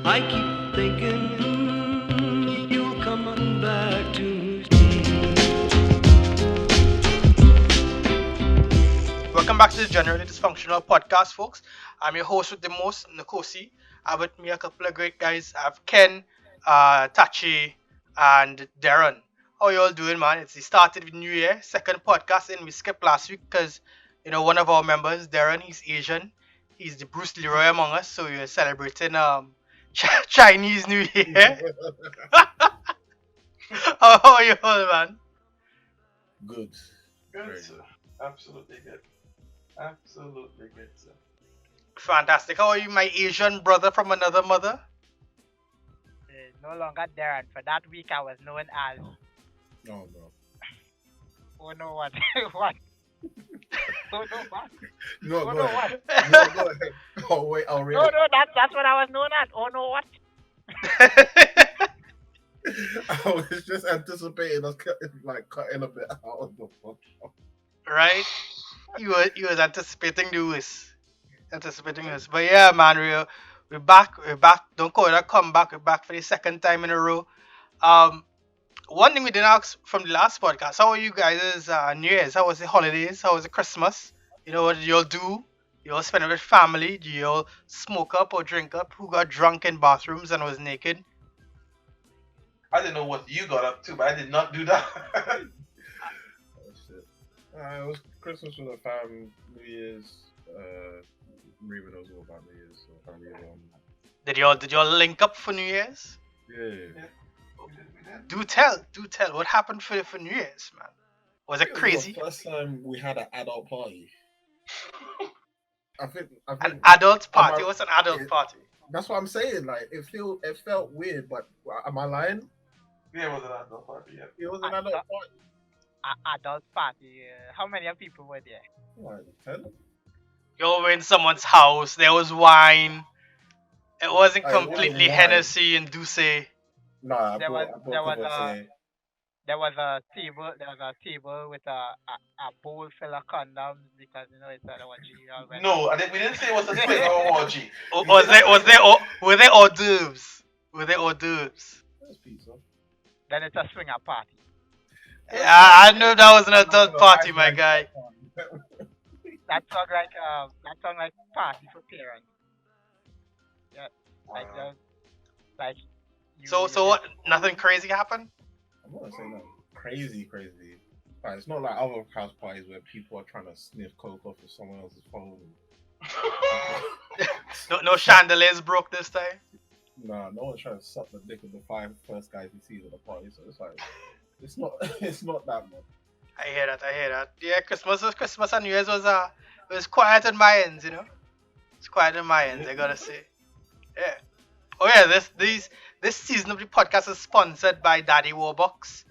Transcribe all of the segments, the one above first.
I keep thinking you'll come on back to me. Welcome back to the Generally Dysfunctional podcast, folks. I'm your host with the most, Nkosi. I have with me a couple of great guys. I have Ken, Tachi, and Darren. How you all doing, man? It's the start of the new year, second podcast in. We skipped last week because, one of our members, Darren, he's Asian. He's the Bruce Leroy among us, so we are celebrating Chinese New Year. How are you all, man? Good. Good, Very sir. good. Absolutely good. Absolutely good, sir. Fantastic. How are you, my Asian brother from another mother? No longer Darren. For that week, I was known as. Oh no. Oh no, what? What? Oh no, what? No, Oh go no, ahead. what? No, go ahead. Oh wait, I'll read No, it. no, that's what I was known as. Oh no, what? I was just anticipating us cutting a bit out of the phone. Right? You was anticipating this. Anticipating this. But yeah, man, we're back. We're back. Don't call it a comeback. We're back for the second time in a row. Um, One thing we didn't ask from the last podcast, how are you guys' New Year's? How was the holidays? How was the Christmas? What did you all do? You all spend it with family? Do you all smoke up or drink up? Who got drunk in bathrooms and was naked? I didn't know what you got up to, but I did not do that. Oh shit. It was Christmas with the fam, New Year's. Reba knows all about New Year's, so family alone. Did you all link up for New Year's? Yeah. Do tell. What happened for New Year's, man? Was it It was crazy? the first time we had an adult party. I think An adult am I- party? What's an adult it- party? that's what I'm saying. Like it felt weird, but am I lying? Yeah, it was an adult party, yeah. It was an adult party. Adult party. How many people were there? Like 10? You were in someone's house. There was wine. It wasn't It wasn't completely wine. Hennessy and Douce. Nah, There was a table. There was a table with a bowl full of condoms because it's an orgy. No, we didn't say it was a swing or orgy. Were there hors d'oeuvres? Were there hors d'oeuvres? That's pizza. Then it's a swinger party. Yeah, I knew that was an adult party, my guy. That sound like party for parents. Yeah, like like. So what? Nothing crazy happened? I'm not saying that crazy. Like, it's not like other house parties where people are trying to sniff coke off of someone else's phone. No chandeliers broke this time. Nah, no one's trying to suck the dick of the five first guys you see at the party. So it's like, it's not that much. I hear that. Yeah, Christmas and New Year's was quiet on my ends, It's quiet on my ends, I gotta say. Yeah. Oh yeah, this season of the podcast is sponsored by Daddy Warbucks,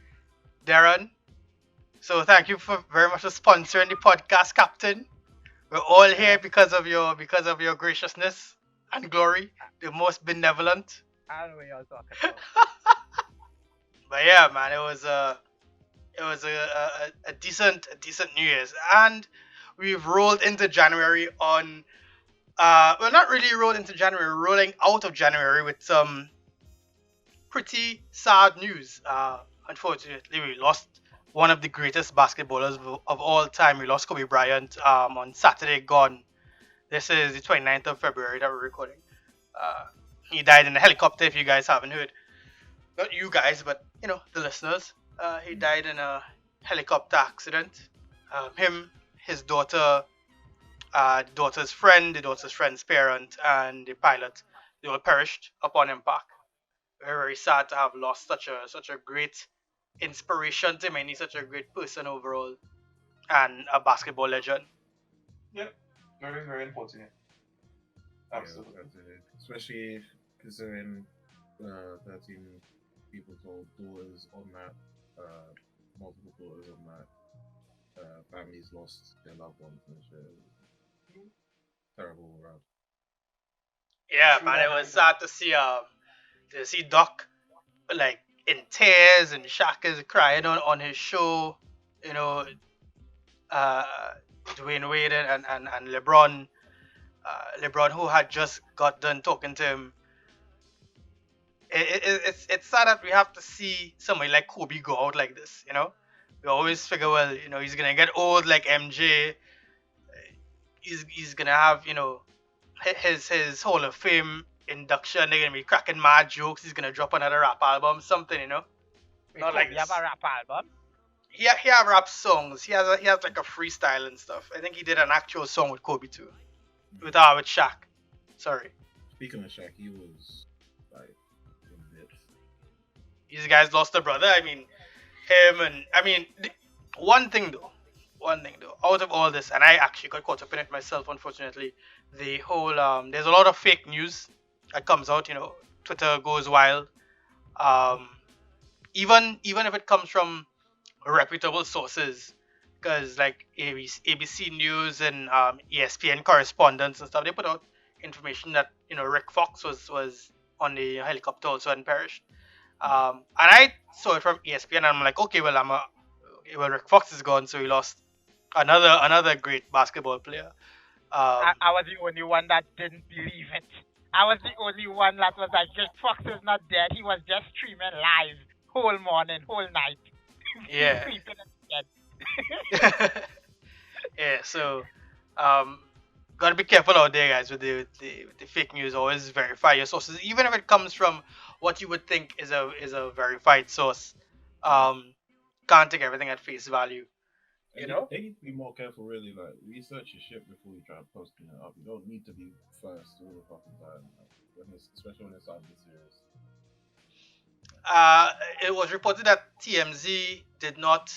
Darren. So thank you very much for sponsoring the podcast, Captain. We're all here because of your graciousness and glory, the most benevolent. I don't know what y'all talking about. But yeah, man, it was a decent New Year's, and we've rolled into January on. Well, not really rolled into January, rolling out of January with some pretty sad news. Unfortunately, we lost one of the greatest basketballers of all time. We lost Kobe Bryant on Saturday gone. This is the 29th of February that we're recording. He died in a helicopter, if you guys haven't heard. Not you guys, but, the listeners. He died in a helicopter accident. Him, his daughter, the daughter's friend's parent, and the pilot, they all perished upon impact. Very, very sad to have lost such a great inspiration to many, such a great person overall, and a basketball legend. Yep. Very, very unfortunate. Absolutely. Yeah, especially considering 13 people's daughters on that, multiple daughters on that, families lost their loved ones and shit. Terrible all around. Yeah, man, it was sad to see Doc like in tears, and Shaq is crying on his show. Dwayne Wade and LeBron, who had just got done talking to him, it's sad that we have to see somebody like Kobe go out like this. We always figure, well, he's gonna get old like MJ. He's gonna have his Hall of Fame induction. They're gonna be cracking mad jokes. He's gonna drop another rap album, something. Wait, Not like Kobe have this. a rap album? He have rap songs. He has like a freestyle and stuff. I think he did an actual song with Kobe too, with Shaq. Sorry, Speaking of Shaq, he was like in bits. these guys lost a brother. I mean, him and one thing though, out of all this, and I actually got caught up in it myself, unfortunately. The whole there's a lot of fake news that comes out. Twitter goes wild. Um, even if it comes from reputable sources, because like ABC News and ESPN correspondents and stuff, they put out information that Rick Fox was on the helicopter also and perished. And I saw it from ESPN, and I'm like, okay, well, Rick Fox is gone, so we lost another great basketball player. I was the only one that didn't believe it. I was the only one that was like, Rick Fox is not dead. He was just streaming live whole morning, whole night. Yeah. Sleeping in bed. Yeah, so gotta be careful out there, guys, with the fake news. Always verify your sources, even if it comes from what you would think is a verified source. Can't take everything at face value. They need to be more careful, really. Like, research your shit before you try posting it up. You don't need to be first all the fucking time, especially when it's something serious. It was reported that TMZ did not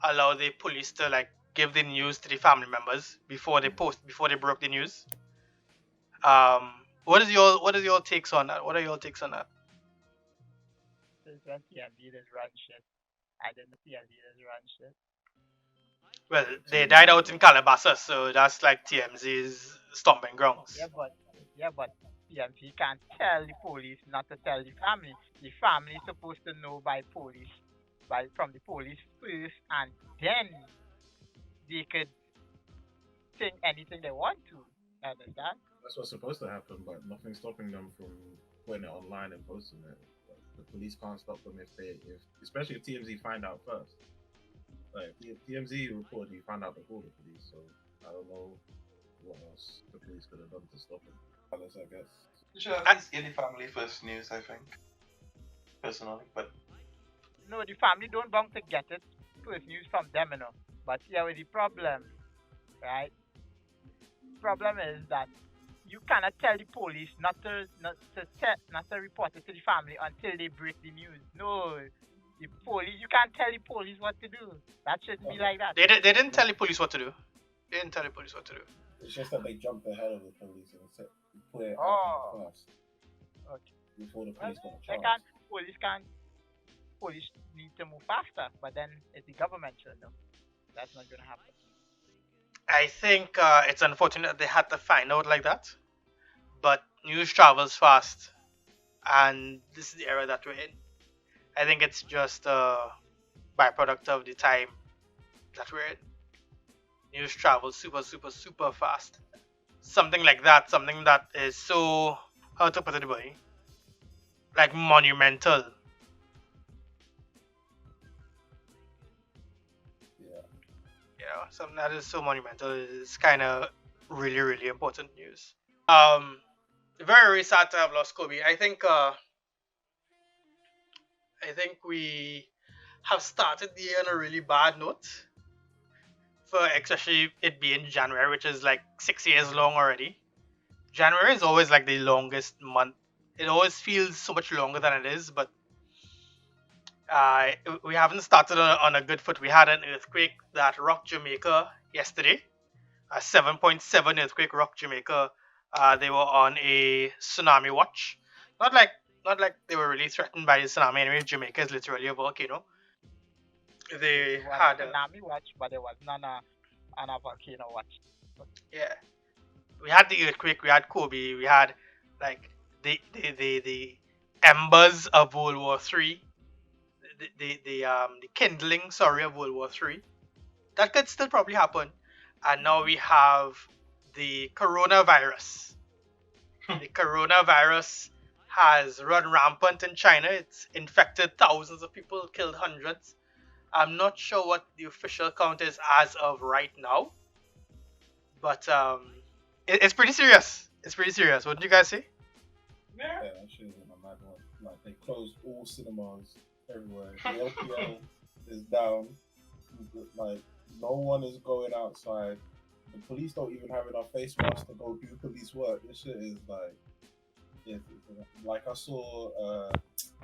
allow the police to like give the news to the family members before they broke the news. What is your takes on that? What are your takes on that? Since when TMZ does run shit, I didn't know TMZ does run shit. Well, they died out in Calabasas, so that's like TMZ's stomping grounds. Yeah, but TMZ can't tell the police not to tell the family. The family is supposed to know from the police first, and then they could think anything they want to. Understand? That's what's supposed to happen, but nothing's stopping them from putting it online and posting it. Like, the police can't stop them especially if TMZ find out first. Like, TMZ reportedly found out before the police, so I don't know what else the police could have done to stop him. Unless, I guess. You should at least get the family first news, I think. Personally, but no, the family don't bound to get it first news from them, But here with the problem, right? Problem is that you cannot tell the police not to report it to the family until they break the news. No, the police, you can't tell the police what to do. That shouldn't be like that. They didn't tell the police what to do. It's just that they jumped ahead of the police and put it out first. Okay. Before the police got a chance. Police need to move faster, but then it's the government should know. That's not going to happen. I think it's unfortunate that they had to find out like that, but news travels fast, and this is the era that we're in. I think it's just a byproduct of the time that we're in. News travels super, super, super fast. Something like that, something that is so, how to put it, boy, like monumental. Something that is so monumental is kind of really, really important news. Very, very sad to have lost Kobe. I think we have started the year on a really bad note, for especially it being January, which is like 6 years long already. January is always like the longest month. It always feels so much longer than it is, but we haven't started on a good foot. We had an earthquake that rocked Jamaica yesterday, a 7.7 earthquake rocked Jamaica. They were on a tsunami watch. Not like they were really threatened by the tsunami. Anyway, Jamaica is literally a volcano. They had a tsunami watch, but it was not on a volcano watch. Yeah, we had the earthquake. We had Kobe. We had like the embers of World War III. The kindling, of World War III. That could still probably happen. And now we have the coronavirus. The coronavirus has run rampant in China. It's infected thousands of people, killed hundreds. I'm not sure what the official count is as of right now, but it's pretty serious. It's pretty serious. Wouldn't you guys say? Yeah, that shit is a mad one. Like they closed all cinemas everywhere. The LPL is down. Like no one is going outside. The police don't even have enough face masks to go do police work. This shit is like, like I saw.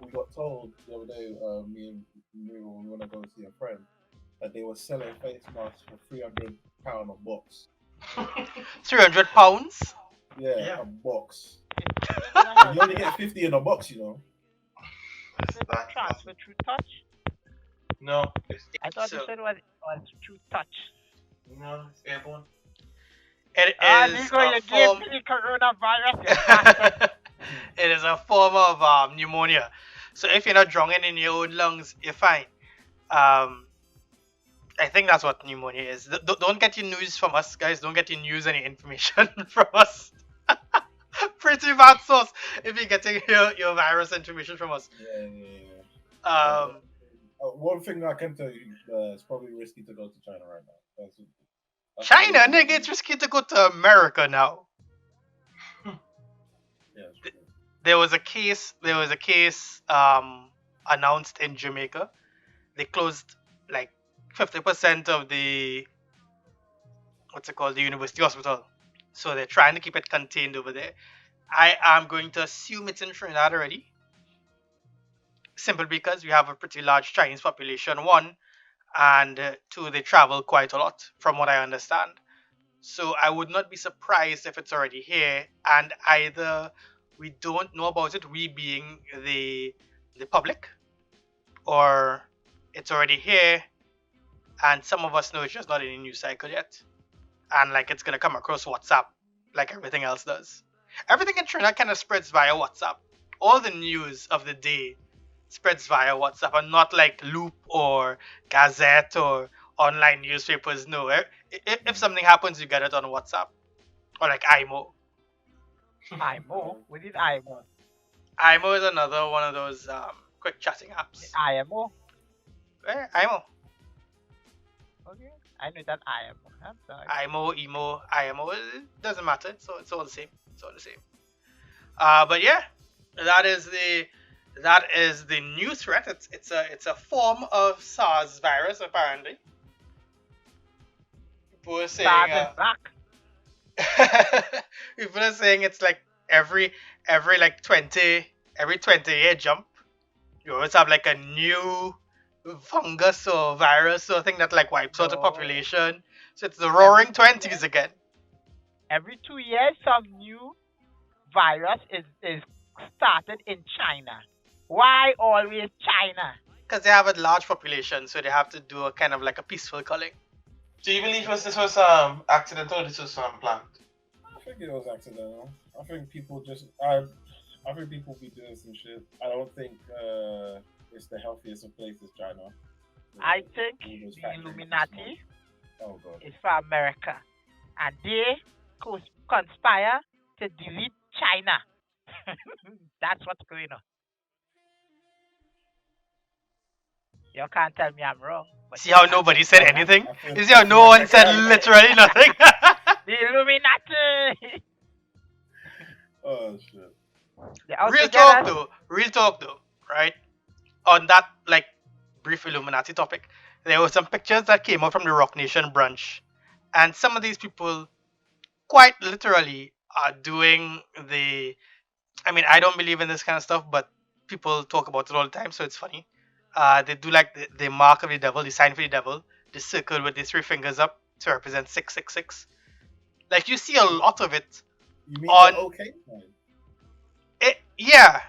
We got told the other day. Me and we want to go see a friend that they were selling face masks for £300 a box. £300. Yeah, Yeah. a box. Yeah, You only get 50 in a box, you know. Is that transfer through touch. No, it's I thought you So- said it was through touch. no, it's airborne. It is Nico, a you gave form. me the coronavirus, you bastard. It is a form of pneumonia. So if you're not drowning in your own lungs, you're fine. I think that's what pneumonia is. Don't get your news from us, guys. Don't get your news and your information from us. Pretty bad source if you're getting your virus information from us. Yeah. One thing I can tell you, it's probably risky to go to China right now. That's China, probably- nigga, it's risky to go to America now. Yeah, it's true. There was a case announced in Jamaica. They closed like 50% of the the university hospital. So they're trying to keep it contained over there. I am going to assume it's in Trinidad already. Simply because we have a pretty large Chinese population, one, and two, they travel quite a lot, from what I understand. So I would not be surprised if it's already here, and either we don't know about it, we being the public, or it's already here, and some of us know it's just not in the news cycle yet, and like it's gonna come across WhatsApp, like everything else does. Everything in Trinidad kind of spreads via WhatsApp. All the news of the day spreads via WhatsApp, and not like Loop or Gazette or online newspapers. No, if something happens, you get it on WhatsApp or like IMO. IMO? What is IMO? IMO is another one of those quick chatting apps. IMO? IMO, Okay. I knew that IMO. I'm sorry. IMO, emo, IMO. It doesn't matter. So it's all the same. It's all the same. But yeah, that is the new threat. It's a form of SARS virus apparently. People are saying SARS is back. people are saying it's like every like 20-year jump, you always have like a new fungus or virus or thing that like wipes out the No. population. So it's the roaring 20s again. Every 2 years, some new virus is started in China. Why always China? Because they have a large population, so they have to do a kind of like a peaceful culling. Do you believe this was accidental or this was planned? I think it was accidental. I think people I think people be doing some shit. I don't think it's the healthiest of places, China. I think All those the factories Illuminati Oh god. is for America. And they conspire to delete China. That's what's going on. You can't tell me I'm wrong. But See how nobody said anything? I feel- You see how no one said literally nothing? the Illuminati! Oh shit. They're out Real to get talk us. though, right? On that like brief Illuminati topic, there were some pictures that came out from the Roc Nation brunch, and some of these people quite literally are doing the. I mean, I don't believe in this kind of stuff, but people talk about it all the time, so it's funny. They do like the mark of the devil, the sign for the devil, the circle with the three fingers up to represent 666. Like you see a lot of it. You mean On- the okay sign? Yeah.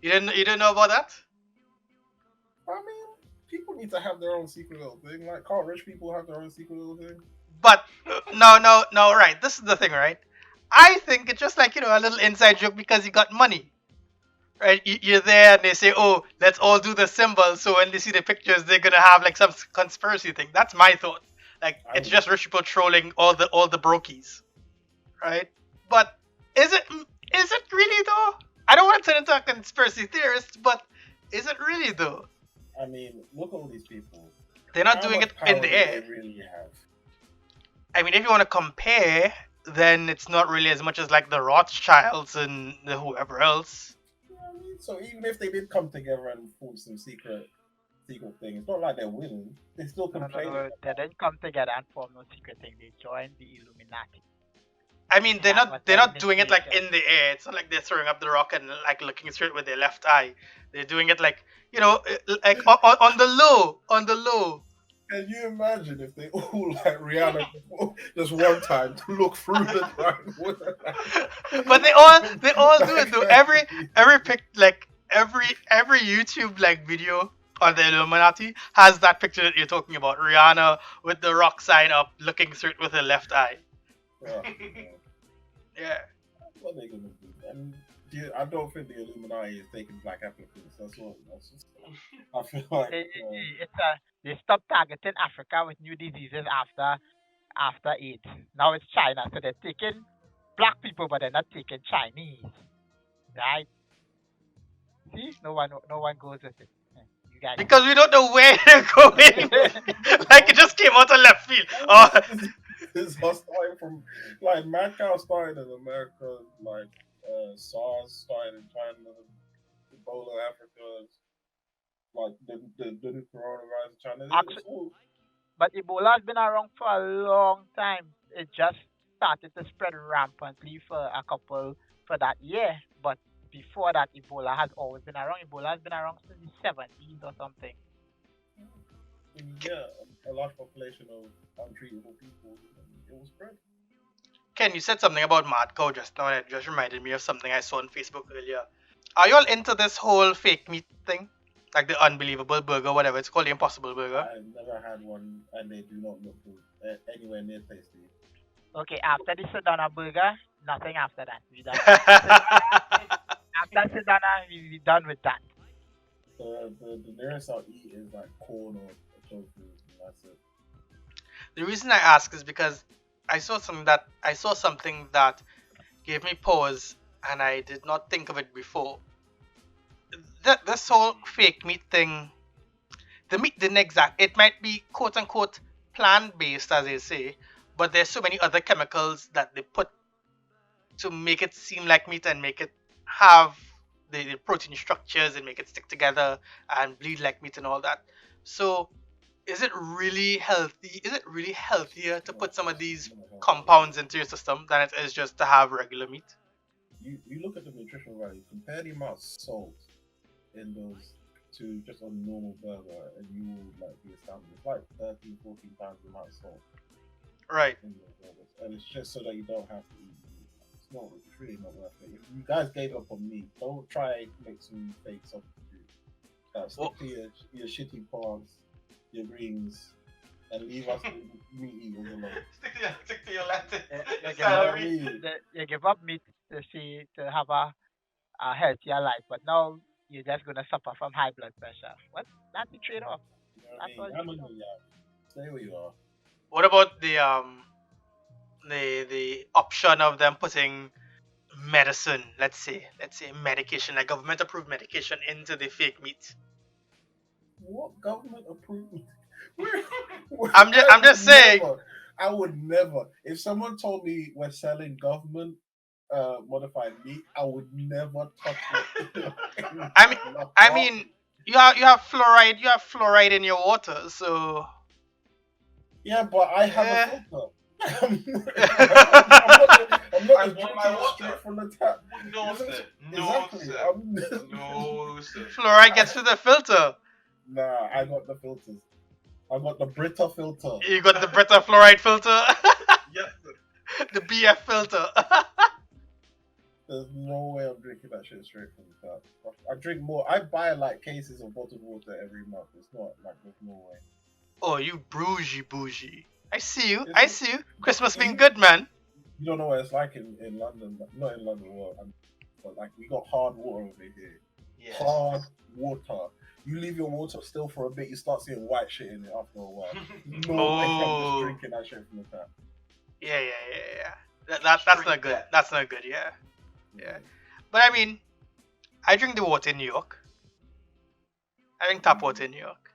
You didn't know about that? I mean, people need to have their own secret little thing. Like, can't rich people have their own secret little thing? But no, right. This is the thing, right? I think it's just like a little inside joke because you got money, right? You're there and they say, "Oh, let's all do the symbol." So when they see the pictures, they're gonna have like some conspiracy thing. That's my thought. Like I it's would- just rich people trolling all the brokies, right? But is it really really though? I don't want to turn into a conspiracy theorist, but is it really though? I mean, look at all these people. They're not How doing much it power in the do air. they really have? I mean, if you want to compare, then it's not really as much as like the Rothschilds and the whoever else. You know what I mean? So even if they did come together and form some secret thing, it's not like they're winning. They still No, complain. they didn't come together and form no secret thing. They joined the Illuminati. I mean, they're That was not their doing it like initiation. in the air. It's not like they're throwing up the rock and like looking straight with their left eye. They're doing it like, you know, like on the low, on the low. Can you imagine if they all like Rihanna just one time to look through the giant? But they all do it though. Every pic like every YouTube like video on the Illuminati has that picture that you're talking about. Rihanna with the rock sign up, looking straight with her left eye. Oh, Yeah. what are they gonna do? And I don't think the Illuminati is taking black applicants. That's what. That's just, I feel like. They stopped targeting Africa with new diseases after AIDS. Now it's China, so they're taking black people, but they're not taking Chinese, right? See, no one goes with it. You guys. Because we don't know where they're going. Like it just came out of left field. Oh, It's us starting from like mad cow started in America, like SARS started in China, Ebola Africa, like the new coronavirus in China. It's all, But Ebola has been around for a long time. It just started to spread rampantly for that year. But before that, Ebola has always been around. Ebola has been around since the 70s or something. yeah, a large population of untreatable people. It will spread. Ken, you said something about mad cow just now, and it just reminded me of something I saw on Facebook earlier. Are you all into this whole fake meat thing? Like the unbelievable burger, whatever it's called, the impossible burger. I've never had one, and they do not look good, anywhere near tasty. Okay, after the Sedona burger, nothing after that. We done. After Sedona, we done with that. The nearest I'll eat is like corn or tofu, and that's it. The reason I ask is because I saw something that gave me pause, and I did not think of it before. This whole fake meat thing, the meat didn't exact. It might be quote unquote plant based, as they say, but there's so many other chemicals that they put to make it seem like meat and make it have the protein structures and make it stick together and bleed like meat and all that. So, is it really healthy? Is it really healthier to put some of these compounds into your system than it is just to have regular meat? You look at the nutritional value, compare the amount of salt in those to just a normal burger, and you will like be astounded. It's like 13, 14 times the amount of salt Right. in those burgers, and it's just so that you don't have to eat meat. It's really not worth it. If you guys gave up on meat, don't try make some fake substitute. Stick to your shitty carbs, your greens, and leave us meat eaters alone. Stick to your Latin. You give up meat to have a healthier life, but now you're just gonna suffer from high blood pressure. What? That's the trade-off. You know That's what all I mean? you I'm stay where you are. What about the option of them putting medicine, let's say medication, like government approved medication into the fake meat? What government approved? I'm just saying. I would never. If someone told me we're selling government modified meat, I would never touch it. I mean, you have fluoride in your water, so yeah, but I have Yeah. a filter. I'm I not want drinking my it water. straight from the tap. No, Isn't sir. it? No, Exactly. sir. No, sir. fluoride gets to the filter. Nah, I got the filters. I got the Brita filter. You got the Brita fluoride filter, Yes, sir. the BF filter. There's no way I'm drinking that shit straight from the tap. I drink more. I buy like cases of bottled water every month. It's not like there's no way. Oh, you bougie. I see you. Is it- Christmas is been it- good, man. You don't know what it's like in London. Not in London, but like we got hard water over here. Yes. Hard water. You leave your water still for a bit, you start seeing white shit in it after a while. No way I'm Oh. just drinking that shit from the tap. Yeah. That's not good. Drink that. That's not good. Yeah. But I mean, I drink the water in New York. I drink tap water in New York.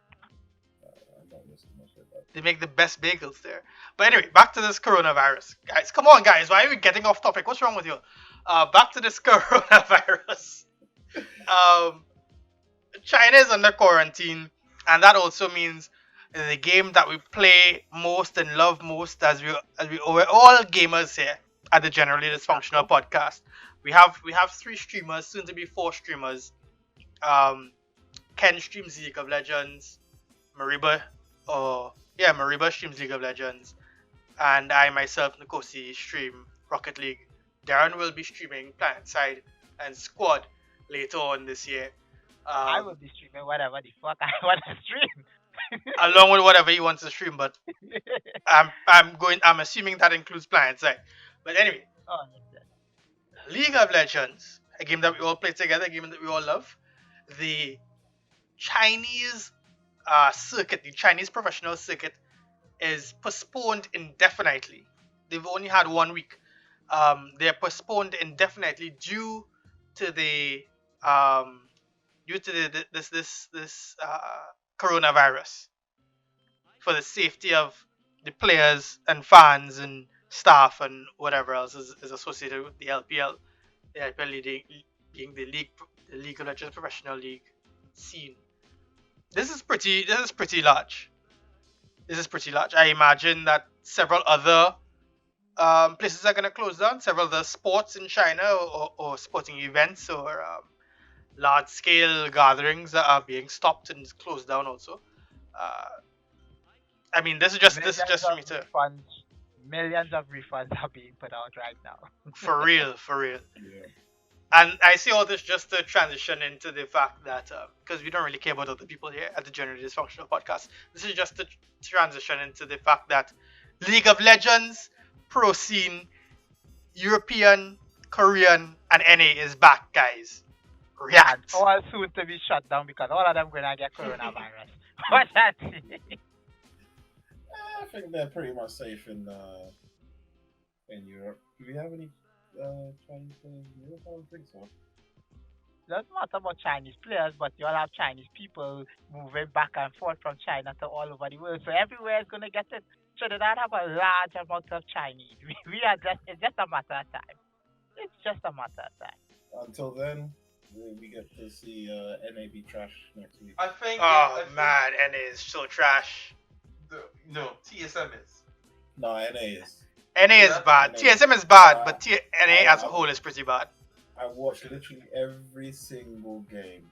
I'm not missing much of that. They make the best bagels there. But anyway, back to this coronavirus. Guys, come on, guys. Why are we getting off topic? What's wrong with you? Back to this coronavirus. Um, China is under quarantine, and that also means the game that we play most and love most, we're all gamers here at the Generally Dysfunctional podcast. We have 3 streamers, soon to be 4 streamers. Um, Ken streams League of Legends, Mariba, Mariba streams League of Legends, and I myself, Nkosi, stream Rocket League. Darren will be streaming PlanetSide and Squad later on this year. I will be streaming whatever the fuck I want to stream. Along with whatever he wants to stream, but I'm assuming that includes PlanetSide. But anyway, Oh, yes. League of Legends, a game that we all play together, a game that we all love. The Chinese circuit, the Chinese professional circuit, is postponed indefinitely. They've only had 1 week. They're postponed indefinitely due to the this coronavirus, for the safety of the players and fans and staff and whatever else is associated with the LPL. The LPL being the League of Legends professional league scene. This is pretty large. This is pretty large. I imagine that several other places are going to close down. Several other sports in China, or sporting events, or large scale gatherings that are being stopped and closed down also. Uh, I mean, this is just for me to Millions of refunds are being put out right now. for real, for real. Yeah. And I see all this just to transition into the fact that because we don't really care about other people here at the Generally Dysfunctional podcast, this is just to transition into the fact that League of Legends, pro scene, European, Korean, and NA is back, guys. And React. all soon to be shut down because all of them gonna get coronavirus. What's that? I think they're pretty much safe in Europe. Do we have any Chinese players in Europe? I don't think so. Doesn't matter about Chinese players, but you all have Chinese people moving back and forth from China to all over the world. So everywhere is gonna get it. Trinidad have a large amount of Chinese. We are it's just a matter of time. It's just a matter of time. Until then, we get to see NAB trash next week. I think. Oh man, NA is so trash. No, TSM is. No, NA is. NA is Yeah, bad. NA. TSM is bad, but NA as a whole is pretty bad. I watched literally every single game.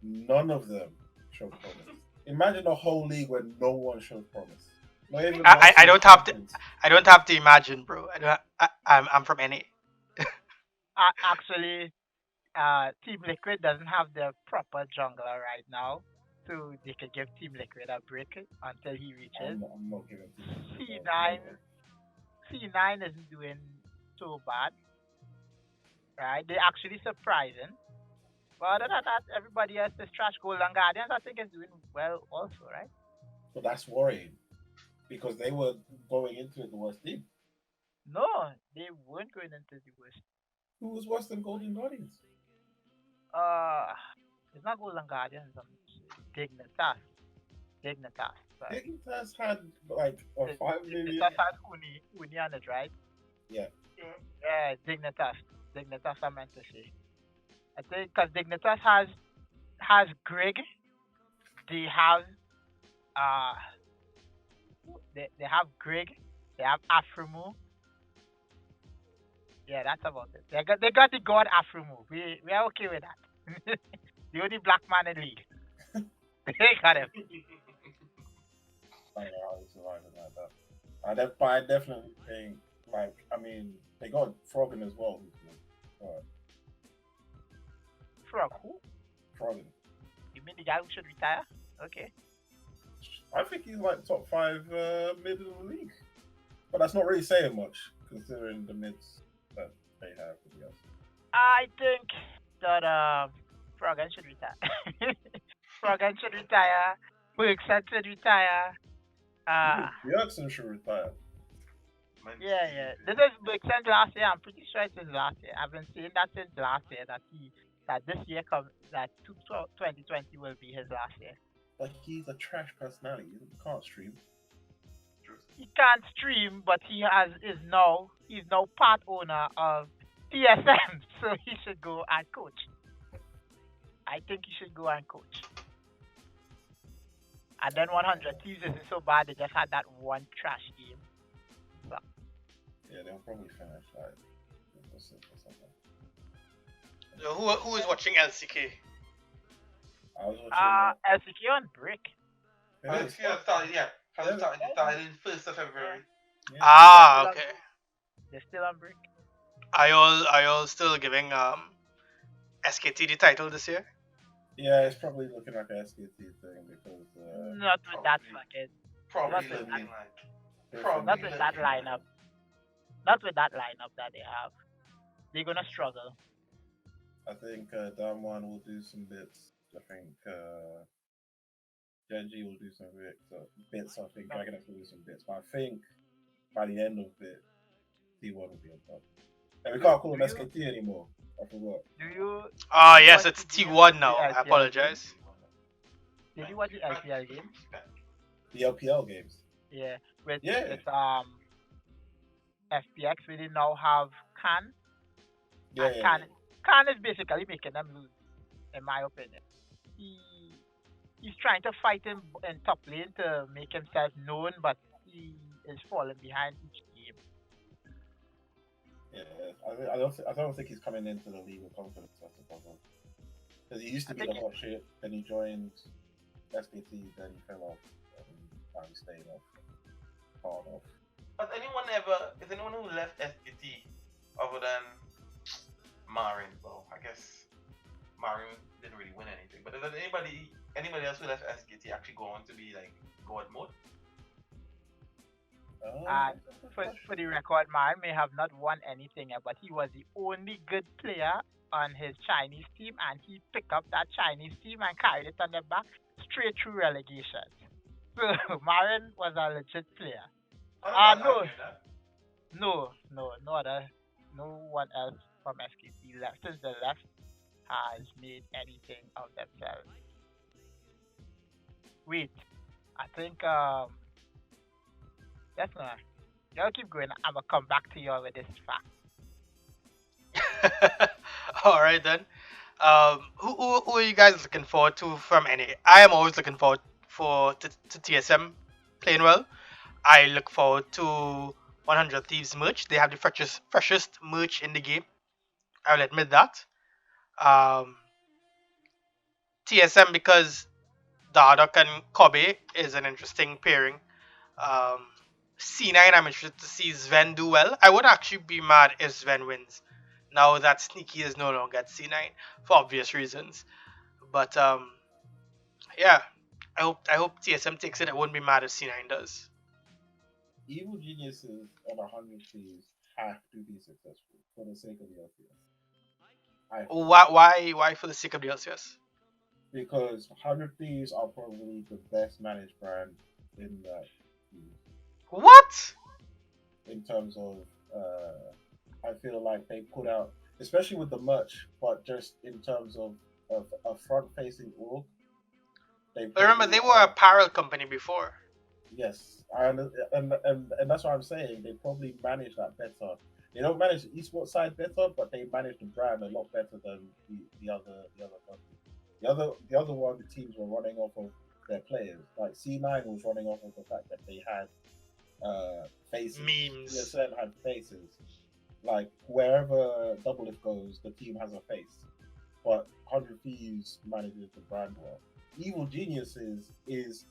None of them showed promise. Imagine a whole league where no one showed promise. Not even I don't have to. champions. I don't have to imagine, bro. I'm from NA. Actually, Team Liquid doesn't have their proper jungler right now, so they could give Team Liquid a break until he reaches. I'm not giving C9 C9 isn't doing so bad, right? They're actually surprising. But other than that, everybody else is trash. Golden Guardians, I think, is doing well also, right? But that's worrying because they were going into it the worst team. No, they weren't going into the worst. Who was worse than Golden Guardians? It's not Golden Guardians. Dignitas. Right? Dignitas had like a 5 million. Dignitas has Uni on it, right? Yeah. Yeah, Dignitas. Dignitas, I meant to say. I think because Dignitas has Greg. They have they have Greg. They have Afremu. Yeah, that's about it. They got the god Afremu. We are okay with that. The only black man in the league. They got him. I don't know how they surviving like that. I definitely think, like, I mean, they got Froggen as well. Who's good. Frog who? Froggen. You mean the guy who should retire? Okay. I think he's like top 5 mid of the league. But that's not really saying much, considering the mids that they have with the others. I think that Froggen should retire. Froggen should retire. Wilkson should retire. Bjergsen should retire. Meant Yeah, to yeah. be This is Blixen's last year. I'm pretty sure it's his last year. I've been saying that since last year that this year that 2020 will be his last year. But he's a trash personality. You can't stream. True. He can't stream, but he's now part owner of TSM, so he should go and coach. I think he should go and coach. And then 100 Thieves isn't so bad. They just had that one trash game. So, Yeah, they'll probably finish like what's it, or something. So who is watching LCK? I was watching. LCK on break. It I is. think it started, yeah. It started in 1st of February. Yeah. Ah, okay. They're still on break. Are y'all still giving SKT the title this year? Yeah, it's probably looking like an SKT thing because Not with that probably. fucking. Probably Not with looking that. like. Probably Not with that looking like- lineup. Not with that lineup that they have. They're gonna struggle. I think Damwon will do some bits. I think Genji will do some bits. I think Dragon X will do some bits. But I think by the end of it, T1 will be on top. And we can't call him SKT anymore. I forgot. Do you? Ah, do you yes, watch it's the game- T1 the now. I LPL apologize. Did you watch the LPL game? The LPL games. Yeah. With Yeah. FPX, we now have Khan. Yeah, And yeah, Khan is basically making them lose, in my opinion. He's trying to fight him in top lane to make himself known, but he is falling behind each game. yeah. I don't think he's coming into the league with confidence. That's the problem. Because he used to I be think the hot shit, then he joined SKT, then he fell off, and now he's staying off, hard off. Is anyone who left SKT other than Marin? Well, I guess Marin didn't really win anything. But is there anybody else who left SKT actually go on to be like God mode? And for the record, Man may have not won anything, but he was the only good player on his Chinese team, and he picked up that Chinese team and carried it on the back straight through relegation. So Marin was a legit player. No one else from SKT left since the left has made anything of themselves. Wait, I think that's not. Y'all keep going. I'm gonna come back to y'all with this fact. All right then. Who are you guys looking forward to from NA? I am always looking forward to TSM playing well. I look forward to 100 Thieves merch. They have the freshest merch in the game. I will admit that. TSM because Dardock and Kobe is an interesting pairing. C9, I'm interested to see Sven do well. I would actually be mad if Sven wins. Now that Sneaky is no longer at C9 for obvious reasons. But yeah, I hope TSM takes it. I wouldn't be mad if C9 does. Evil geniuses and 100 Thieves have to be successful for the sake of the LPS. Why for the sake of the LCS? Because 100 Thieves are probably the best managed brand in that team. What? In terms of, I feel like they put out, especially with the merch, but just in terms of a front-facing org. Remember, they were a apparel company before. Yes, and that's what I'm saying. They probably manage that better. They don't manage the esports side better, but they manage the brand a lot better than the other company. The other one, the teams were running off of their players. Like C9 was running off of the fact that they had faces. Memes. CSN had faces. Like wherever Doublelift goes, the team has a face. But 100 Thieves manages the brand well. Evil Geniuses is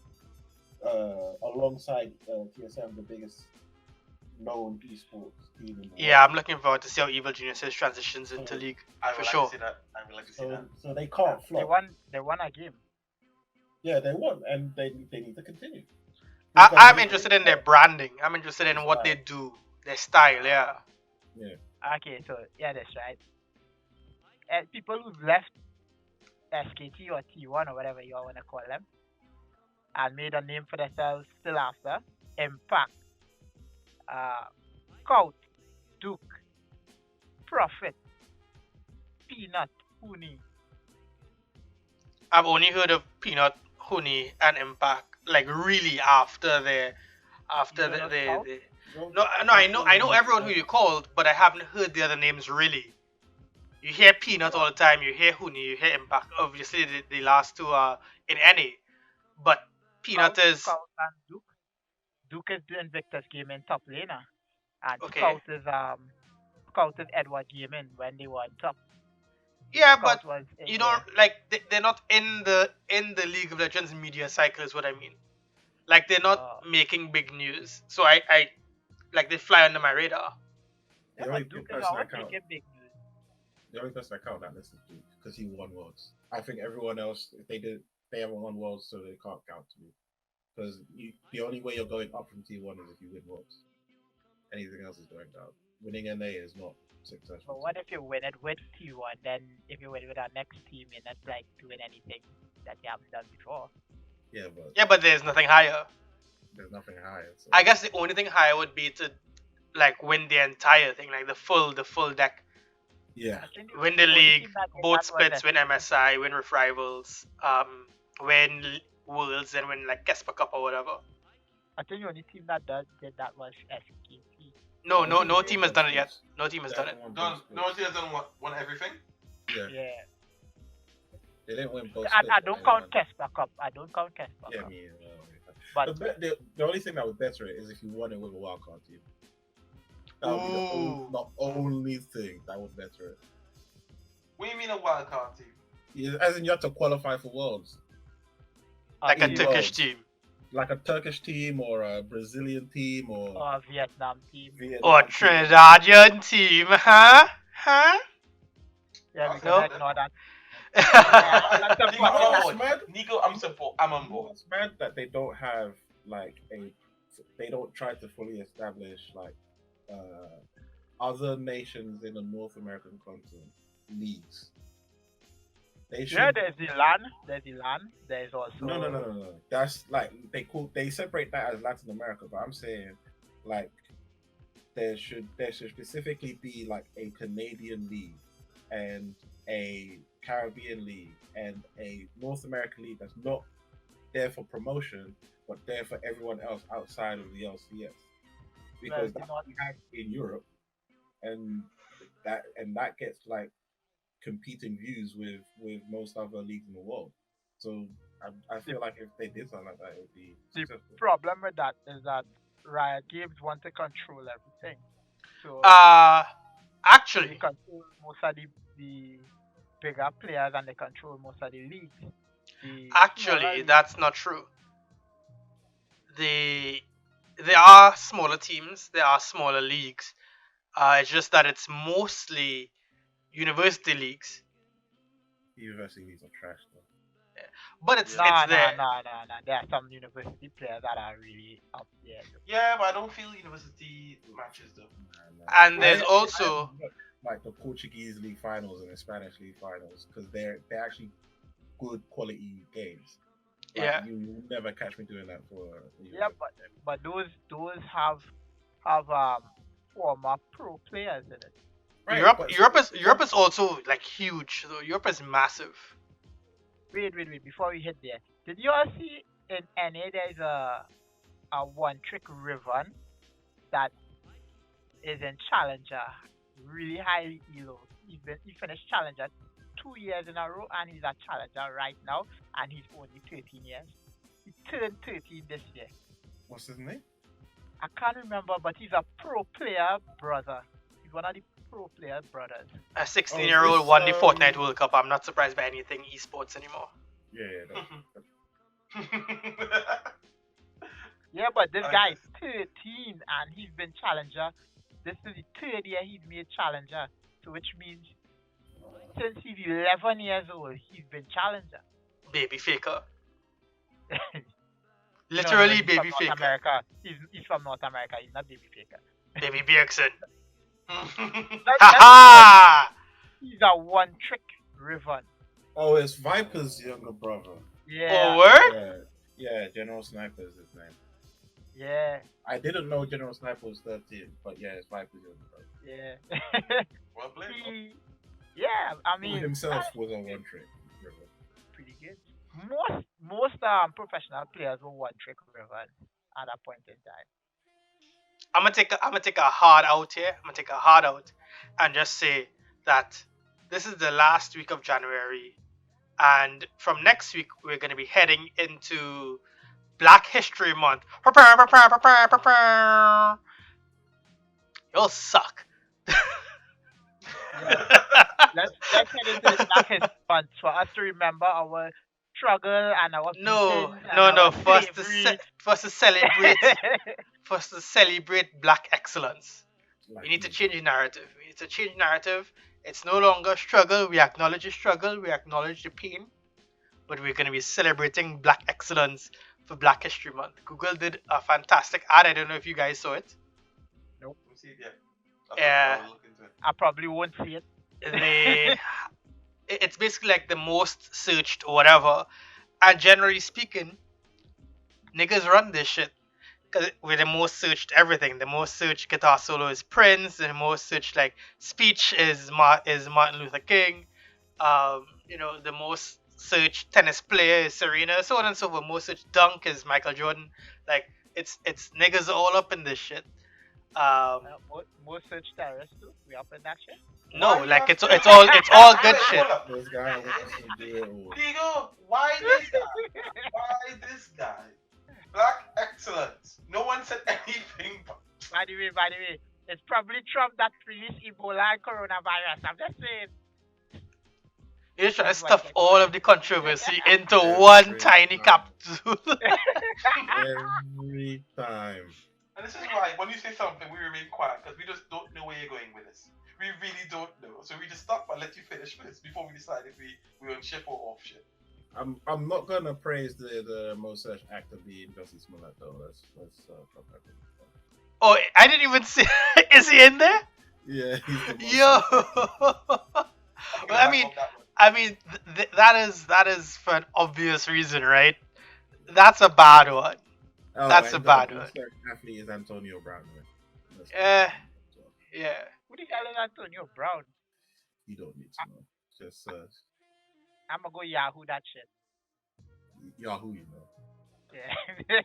alongside TSM the biggest known esports team in the world. Yeah, I'm looking forward to see how Evil Geniuses transitions into League I for would sure. like to see that. I would like to see that. So they can't flop. They won a game. Yeah, they won, and they need to continue. I'm interested in their branding. I'm interested in what they do, their style. Yeah. Okay, so yeah, that's right. And people who've left SKT or T1 or whatever you all want to call them and made a name for themselves still after Impact, Scout, Duke, Prophet, Peanut, Huni. I've only heard of Peanut, Honey, and Impact like really after You don't know Scout? the Well, no, I know everyone who you called, but I haven't heard the other names really. You hear Peanut all the time, you hear Huni, you hear Impact. Obviously, the last two are in NA, but Peanut is Scout and Duke. Duke is doing Victor's game in top laner. And okay. Scout is Edward Gaming when they were on top. Yeah, but Scout was in you know, there. like they're not in the League of Legends media cycle is what I mean. Like they're not Uh, making big news, so I like they fly under my radar. The yeah, only but Duke is person I always count, making big news. the only person I count on that list is Duke because he won worlds. I think everyone else, if they haven't won worlds, so they can't count to me. Because the only way you're going up from T1 is if you win worlds. Anything else is going down. Winning NA is not successful. But what if you win it with T1? Then if you win it with our next team, you're not like doing anything that you haven't done before. Yeah, but there's nothing higher. There's nothing higher. So. I guess the only thing higher would be to like win the entire thing, like the full deck. Yeah. I think Win the only league, team that did both that was splits, win MSI, win Rift Rivals, win Worlds, and win like Kesper Cup or whatever. I think the only team that did that was SKT. No team has done it yet. No team has done it. No team has done won everything. Yeah. Yeah. They didn't win both. I don't count Kesper Cup. I don't count Kesper Yeah, Cup. me. But The only thing that would better it is if you won it with a wildcard team. That would be the only thing that would better it. What do you mean a wild card team? Yeah, as in you have to qualify for worlds. Like a in Turkish worlds. team. Like a Turkish team or a Brazilian team or a Vietnam team. Or Trinidadian team, huh? Huh? Yeah, we No. can ignore that. Nico, I'm on board. It's mad that they don't have like they don't try to fully establish like other nations in the North American continent leagues. They should. Yeah, there's the LAN. There's also No. That's like they separate that as Latin America, but I'm saying like there should specifically be like a Canadian league and a Caribbean league and a North American league that's not there for promotion but there for everyone else outside of the LCS. Because that's what we have in Europe and that gets like competing views with most other leagues in the world. So I feel like if they did something like that, it would be successful. The problem with that is that Riot Games want to control everything. So actually, they control most of the bigger players and they control most of the leagues. Actually, that's not true. There are smaller teams, there are smaller leagues. It's just that it's mostly university leagues. University leagues are trash though. But it's No. there. There are some university players that are really up there. Yeah, but I don't feel university matches though. And there's also like the Portuguese league finals and the Spanish league finals because they're actually good quality games. Like, yeah. You will never catch me doing that for. Yeah, but those have former pro players in it. Right, Europe is also like huge. So Europe is massive. Wait. Before we hit there, did you all see in NA there's a one trick Riven that is in Challenger, really highly elo. He finished Challenger 2 years in a row and he's at Challenger right now and he's only 13 years. He turned 13 this year. What's his name? I can't remember, but he's a pro player brother. He's one of the pro player brothers. A 16-year-old won the Fortnite World Cup. I'm not surprised by anything esports anymore. Yeah. Yeah, but this guy is 13 and he's been Challenger. This is the third year he's made Challenger. So which means since he's 11 years old, he's been Challenger. Baby faker. Literally he's baby from faker. North America. He's from North America. He's not baby faker. Baby Bjergsen. He's a one trick Riven. Oh, it's Viper's younger brother. Yeah. Oh, word? Yeah, General Sniper is his name. Yeah, I didn't know General Sniper was 13, but yeah, his wife was younger. yeah. Well played. He, yeah, I Well, mean, himself was on one trick. pretty good. Most professional players were one trick rivers at a point in time. I'm gonna take a hard out here. I'm gonna take a hard out and just say that this is the last week of January, and from next week we're gonna be heading into Black History Month. You'll suck. Yo, let's head into the Black History Month for us to remember our struggle and our No, beatings and no, our no. slavery. For us to celebrate Black excellence. We Like need to me. change the narrative. We need to change narrative. It's no longer struggle. We acknowledge the struggle. We acknowledge the pain. But we're going to be celebrating Black excellence for Black History Month. Google did a fantastic ad. I don't know if you guys saw it. Nope. Let me see it. Yeah. Yeah, I'll look into it. I probably won't see it. they. It's basically like the most searched or whatever. And generally speaking, niggas run this shit. Cause with the most searched everything, the most searched guitar solo is Prince, and the most searched like speech is Martin Luther King. The most searched tennis player is Serena, so on and so forth. Most searched dunk is Michael Jordan. Like it's niggas all up in this shit. Um, Most search terrorists too. We up in that shit. no, Why you like have to- it's all good Wait, shit. hold up. This guy wants to do it all. Diego, why this guy? Why this guy? Black excellence. No one said anything. By the way, it's probably Trump that released Ebola and coronavirus. I'm just saying. You're trying to That's what stuff it all of the controversy into one tiny capsule. Every time. And this is why when you say something, we remain quiet because we just don't know where you're going with this. We really don't know. So we just stop and let you finish first before we decide if we on ship or off ship. I'm not gonna praise the most searched actor being Jussie Smollett though. Let's drop that. Oh, I didn't even see. Is he in there? Yeah, he's the most Yo. searched. I'm Well, gonna back up that one. I mean, that is for an obvious reason, right? That's a bad one. Oh, That's and a bad the one. most searched athlete is Antonio Brown. Right? Let's go. Yeah, yeah. Who the hell is Antonio Brown? You don't need to know. Just I'm gonna go Yahoo that shit. Yahoo, you know. Yeah.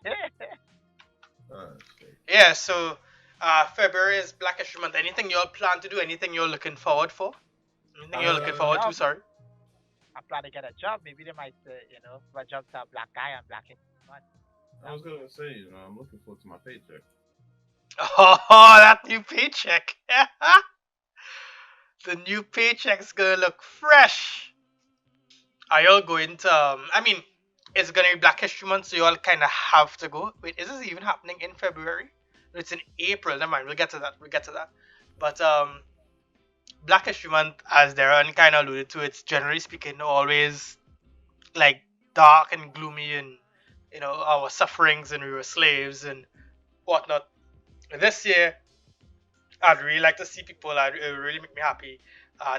Shit. Yeah, so February is Black History Month. Anything y'all plan to do? Anything you're looking forward for? Anything you're looking forward to? job. Sorry. I plan to get a job. Maybe they might, give a job to a black guy and black it. I was gonna say, I'm looking forward to my paycheck. Oh, that new paycheck. The new paycheck's gonna look fresh. Are y'all going to? I mean, it's gonna be Black History Month, so y'all kind of have to go. Wait, is this even happening in February? No, it's in April. Never mind. We'll get to that. But Black History Month, as Darren kind of alluded to, it's generally speaking always like dark and gloomy, and our sufferings, and we were slaves and whatnot. This year, I'd really like to see people. It would really make me happy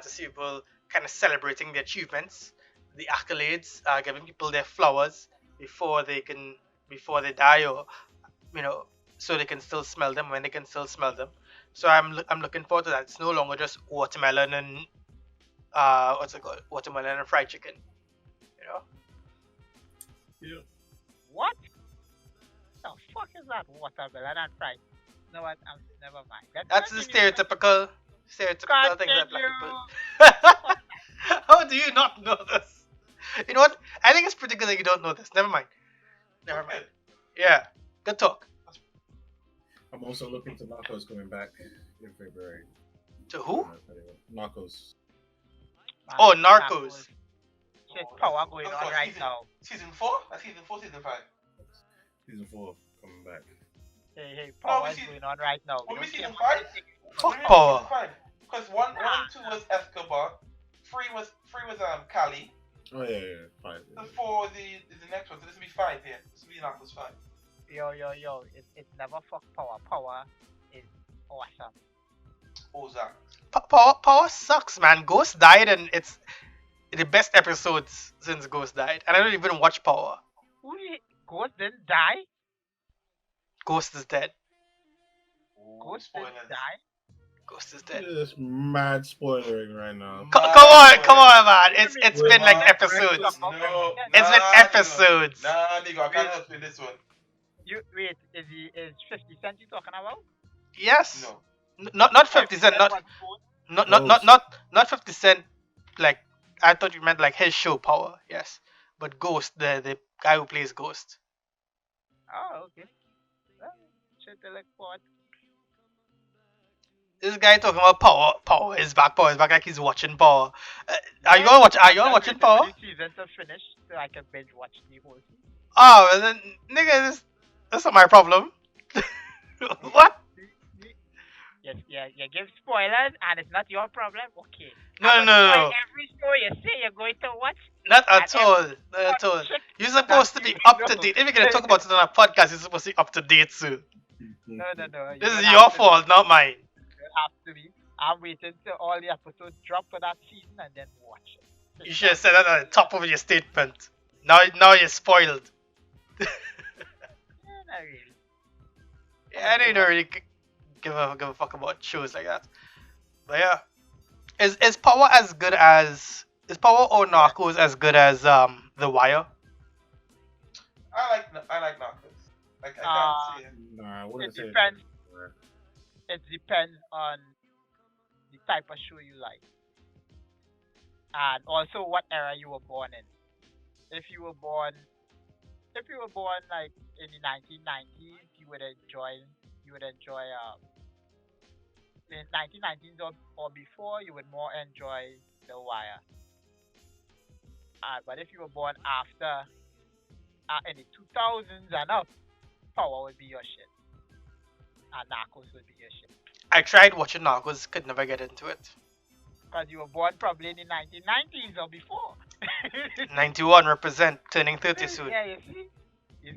to see people kind of celebrating the achievements, the accolades, giving people their flowers before they die, or so they can still smell them when they can still smell them. So I'm looking forward to that. It's no longer just watermelon and what's it called? Watermelon and fried chicken. You know? Yeah. What? The fuck is that? Watermelon and fried? You know what? Never mind. That's the stereotypical thing that black Continue. people. How do you not know this? You know what? I think it's pretty good that you don't know this. Never mind. Never mind. Yeah. Good talk. I'm also looking to Narcos coming back in February. To who? Narcos. Oh, Narcos. Shit power going That's on what, right now. Season 4? That's season 4, season 5. Season 4 coming back. Hey, power is see- going on right now. When we don't see care the what fight? they think. Fuck power. Because one and 2 was Escobar, 3 was Cali, Oh yeah. Fine. the 4 is the next one. So this will be 5 here. This will be Narcos 5. Yo. It's never fuck power. Power is awesome. Ozark. Power sucks, man. Ghost died, and it's the best episodes since Ghost died. And I don't even watch Power. Who the Ghost didn't die? Ghost is dead. Ooh, Ghost didn't spoilers. die. Ghost is dead. This mad spoilering right now. Come on, man. What do you mean? It's With been like our episodes. reckless- No, It's been nah, nigga. episodes. Nah, nigga, I can't Wait. help you with this one. You wait. Is 50 Cent you talking about? Yes. No. Not Oh, 50 Cent. That was Ghost. Ghost. Not 50 Cent. Like I thought you meant like his show Power. Yes. But Ghost, the guy who plays Ghost. Oh, okay. Well, shit to look forward. This guy talking about Power. Power is back. Power is back. Like he's watching Power. Are you Yeah, all watch? Are you all I'm watching just waiting for Power? the season to finish so I can binge watch the whole season. Oh, well then, nigga, that's not my problem. What? See? Yes, yeah, you give spoilers and it's not your problem. Okay. No, I'm no, gonna spoil no. every show you say you're going to watch Not and at every all. Not at all. shit You're that supposed to you be up to know. date. If you're gonna talk about it on a podcast, you're supposed to be up to date too. No, no, no. You This don't is have your to be. fault, not mine. You don't have to be. I'm waiting till all the episodes drop for that season and then watch it. You should have said that at the top of your statement. Now you're spoiled. Yeah, not really. Yeah, I don't really give a fuck about shows like that. But yeah, is Power as good as is Power or Narcos as good as The Wire? I like Narcos. Like I Uh, can't say it. Nah, I It wouldn't say depends. it's- It depends on the type of show you like and also what era you were born in. If you were born, if you were born like in the 1990s, you would enjoy in 1990s or before, you would more enjoy The Wire. But if you were born after in the 2000s and up, Power would be your shit, and Narcos would be your shit. I tried watching Narcos, could never get into it. Because you were born probably in the 1990s or before. 91 represent, turning 30 soon. Yeah, you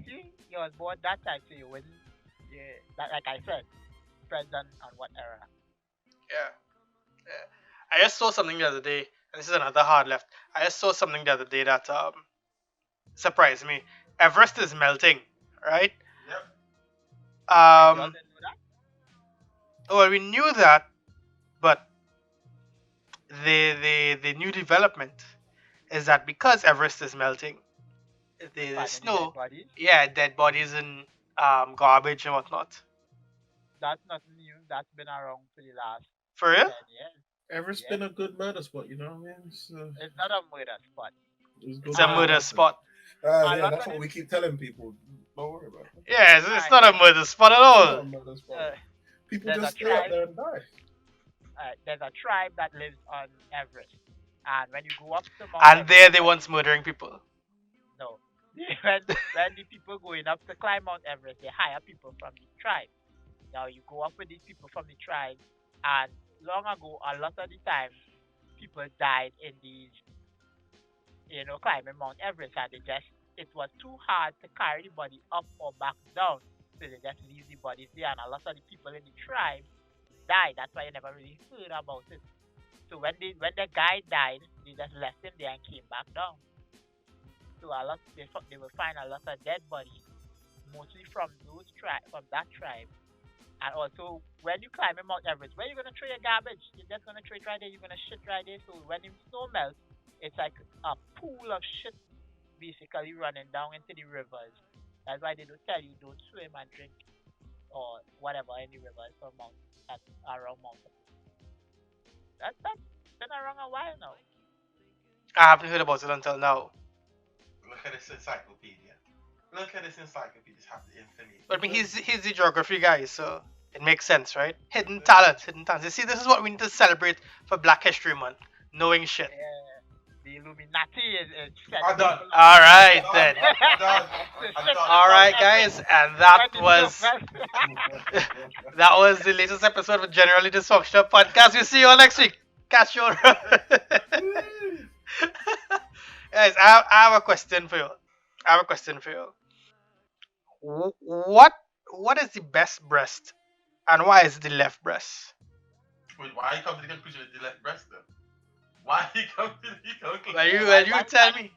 see, you was born that time, so you wouldn't. Yeah, that, like I said, depends on what era. Yeah. Yeah. I just saw something the other day, and this is another hard left. I just saw something the other day that surprised me. Everest is melting, right? Yep. Y'all Um, didn't know that? well, we knew that, but the new development is that because Everest is melting, the Finding the snow, dead bodies. yeah, dead bodies and garbage and whatnot. That's nothing new. That's been around for the last For real? 10 years. Everest's Yeah. been a good murder spot, you know what I mean? It's not a murder spot. It's good It's a murder spot. A Yeah, lot that's of what it- we keep telling people. Don't worry about it. Yeah, it's not a murder spot at It's not a all. murder spot. Uh, People there's just a stay up tribe. there and die. There's a tribe that lives on Everest, and when you go up to Mount And Everest, there they once murdering people. no, when the people going up to climb Mount Everest, they hire people from the tribe. Now you go up with these people from the tribe, and long ago, a lot of the time, people died in these, climbing Mount Everest, and it was too hard to carry the body up or back down, so they just leave the bodies there, and a lot of the people in the tribe died. That's why you never really heard about it. So when the guy died, they just left him there and came back down. So they will find a lot of dead bodies, mostly from that tribe. And also, when you climb in Mount Everest, where you gonna throw your garbage? You're just gonna throw it right there. You're gonna shit right there. So when the snow melts, it's like a pool of shit basically running down into the rivers. That's why they don't tell you don't swim and drink or whatever any rivers or mountains that are around mountains. That's been around a while now. I haven't heard about it until now. Look at this encyclopedia. Look at this encyclopedia. Just have the information. But I mean, he's the geography guy, so it makes sense, right? Hidden talents, hidden talents. You see, this is what we need to celebrate for Black History Month. Knowing shit. The Illuminati is I'm done. All right then. I'm done. I'm done. All right, guys, and that was the latest episode of Generally Dysfunctional Podcast. We'll see you all next week. Catch you all. Guys, I have a question for you. What is the best breast, and why is it the left breast? Wait, why you come to the conclusion with the left breast then? Why you come to the conclusion? Well, you tell me.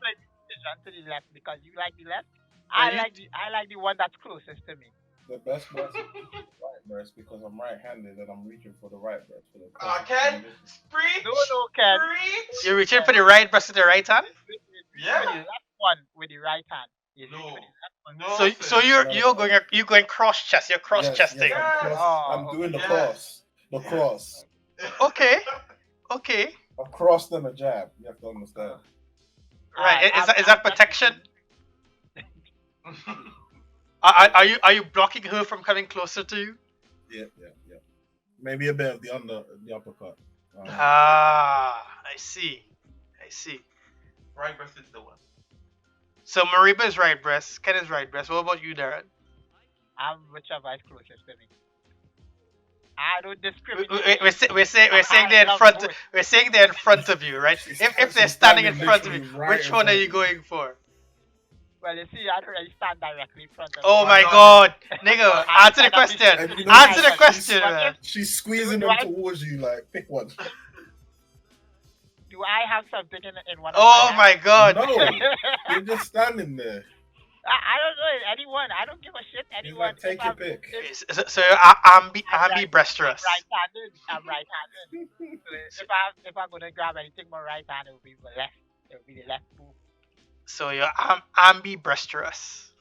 To the left because you like the left. Well, I like the one that's closest to me. The best breast is the right breast because I'm right-handed and I'm reaching for the right breast for the Ken, preach. No, Ken. preach. You're reaching for the right breast with the right hand. Yeah. With the left one, with the right hand. You reach No. with the left one. No, So sis. you're going cross chest. You're cross Yes, chesting. I'm, Yes. cross, I'm Oh, doing the Yes. cross. The Yes. cross. Okay. Okay. A cross then a jab. You have to understand. Right. Is that I'm protection? Mm. Are you blocking her from coming closer to you? Yeah. Maybe a bit of the uppercut. I see. Right breast is the one. So Mariba is right breast. Ken is right breast. What about you, Darren? I'm whichever is closest to me. I don't discriminate. We're saying they're in love front. both. We're saying they're in front of you, right? If they're standing in front of you, which one are you going for? Well, you see, I don't really stand directly in front of Oh me. my God. God, nigga, I answer the stand up question. And you know, Answer the she's- question, But man. She's squeezing Do them I- towards you like pick one. Do I have something in one of Oh my my God. No, you're just standing there. I don't know anyone. I don't give a shit. He's Anyone. like, take If your I'm- pick. if So ambi I'm ambidextrous. right-handed. I'm right-handed. So if I'm gonna grab anything with my right hand, it will be my left. It will be the left move. So you're ambidextrous.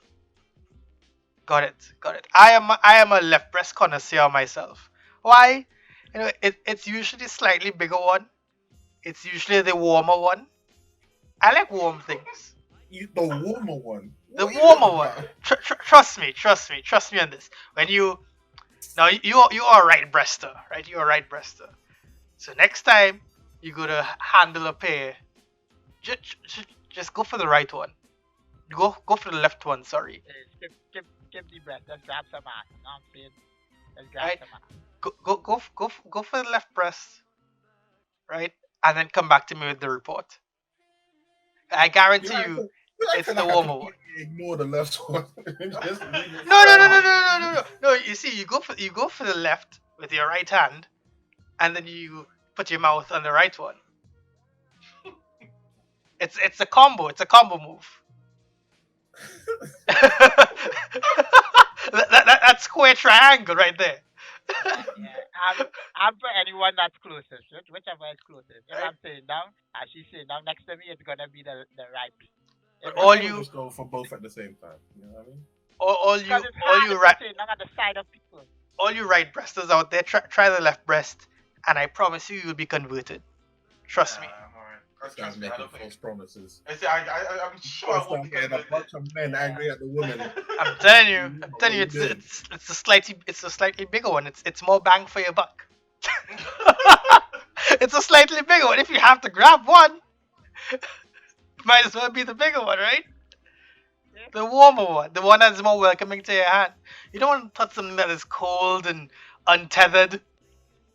Got it. I am a left breast connoisseur myself. Why? You know, it's usually slightly bigger one. It's usually the warmer one. I like warm things. The warmer one. The What are you warmer on one. about? Trust me on this. When you are a right breaster, right? You're a right breaster. So next time you go to handle a pair, just go for the right one. Go for the left one. Sorry. Skip the breath. Let's grab some ass. You know what I'm saying? Let's grab Right. some ass. Go for the left breast, right? And then come back to me with the report. I guarantee you, it's the warmer one. Ignore the left one. Just leave it No. You see, you go for the left with your right hand, and then you put your mouth on the right one. It's a combo. It's a combo move. that square triangle right there. Yeah, I'm for anyone that's closest. Whichever is closest. If I'm sitting down and she's sitting down next to me, it's gonna be the right beat. All you just go for both at the same time. You know what I mean? all Because it's you hard right to sit down at the side of people. all you right breasters out there, try the left breast, and I promise you, you'll be converted. Trust me. Alright. This Trust guy's me, I making don't think. false promises. I see, I'm sure I Start won't be getting a bunch of men angry at the women. I'm telling you, What you it's doing? it's a slightly bigger one. It's more bang for your buck. It's a slightly bigger one. If you have to grab one, might as well be the bigger one, right? The warmer one, the one that's more welcoming to your hand. You don't want to touch something that is cold and untethered.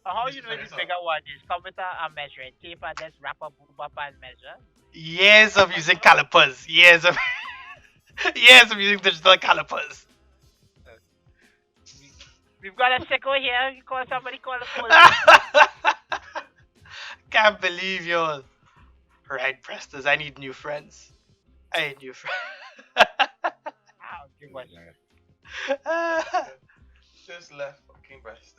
How you know this bigger one is? Come with a measuring tape and just wrap up, boop up and measure. Years of using calipers. Years of using digital calipers. We've got a sicko here. You call somebody, call the police. Can't believe you're right, Prestas. I need new friends. I don't give a shit. Just left fucking breast.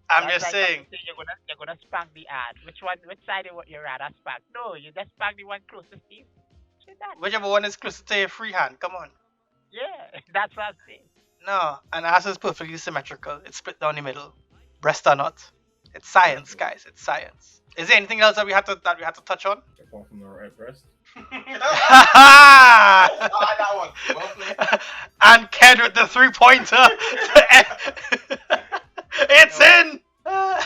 I'm That's just like saying. something you're gonna spank the ad. Which side you rather spank? No, you just spank the one closest to you. Say that. Whichever one is closer to your free hand. Come on. Yeah, that's what I'm saying. No, an ass is perfectly symmetrical. It's split down the middle. Breast or not. It's science, guys. It's science. Is there anything else that we had to touch on? Apart from the right breast. That one. Well played. And Ken with the 3-pointer. It's in. All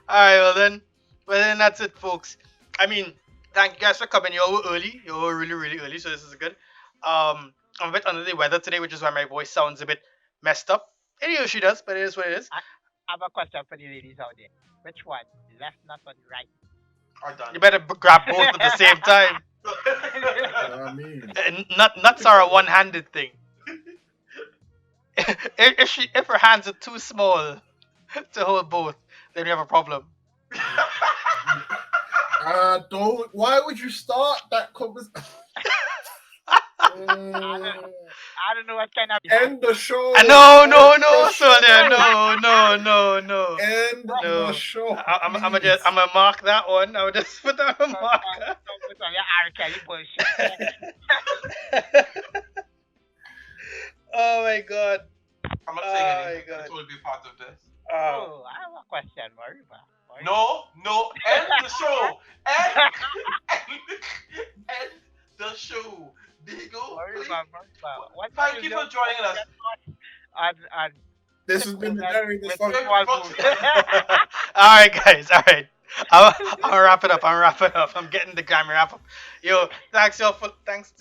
right, well then that's it, folks. I mean, thank you guys for coming. You all were early. You all were really, really early, so this is good. I'm a bit under the weather today, which is why my voice sounds a bit messed up. It usually does, but it is what it is. I have a question for the ladies out there. Which one? The left nut or the right? Are done. You better grab both at the same time. You know what I mean? Nuts are a one-handed thing. If her hands are too small to hold both, then we have a problem. Don't. Why would you start that conversation? I don't know what kind of. End the show. No, no, End no, the Sonia, show. no, no, no, no. End No, the show. I'm please. gonna mark that one. I'll just put down a marker. Some R. Kelly bullshit. Oh my god. I'm not Oh saying my anything. I god. just want to be part of this. Oh. I have a question, Mariba. No, no, end the show. End, end the show. Digo, please. What Thank you for joining us. And This has been the very with dysfunctional. small boobs. All right, guys. All right. I'll wrap it up. I'm getting the Grammy wrap up. Yo, thanks to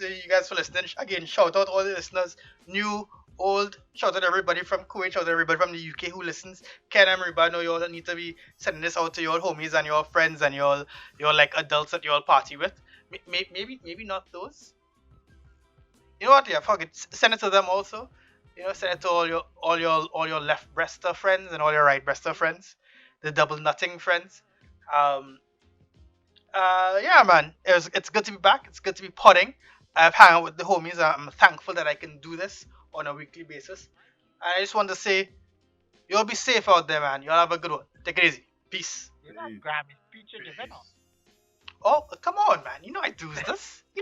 you guys for listening. Again, shout out all the listeners, new, old. Shout out everybody from Kuwait. Shout out everybody from the UK who listens. Ken and Mariba, know you all need to be sending this out to your homies and your friends and your like adults that you all party with. Maybe not those. You know what? Yeah, fuck it. Send it to them also. You know, send it to all your left breaster friends and all your right breaster friends, the double nutting friends. Yeah, man, it's good to be back. It's good to be podding. I've hung out with the homies. I'm thankful that I can do this on a weekly basis. And I just want to say, you'll be safe out there, man. You'll have a good one. Take it easy. Peace. You know, Grammy speech in the middle. Oh, come on, man. You know I do this. You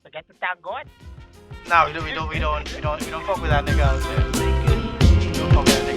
forget to thank God. No, we don't fuck with that nigga out there. We don't fuck with that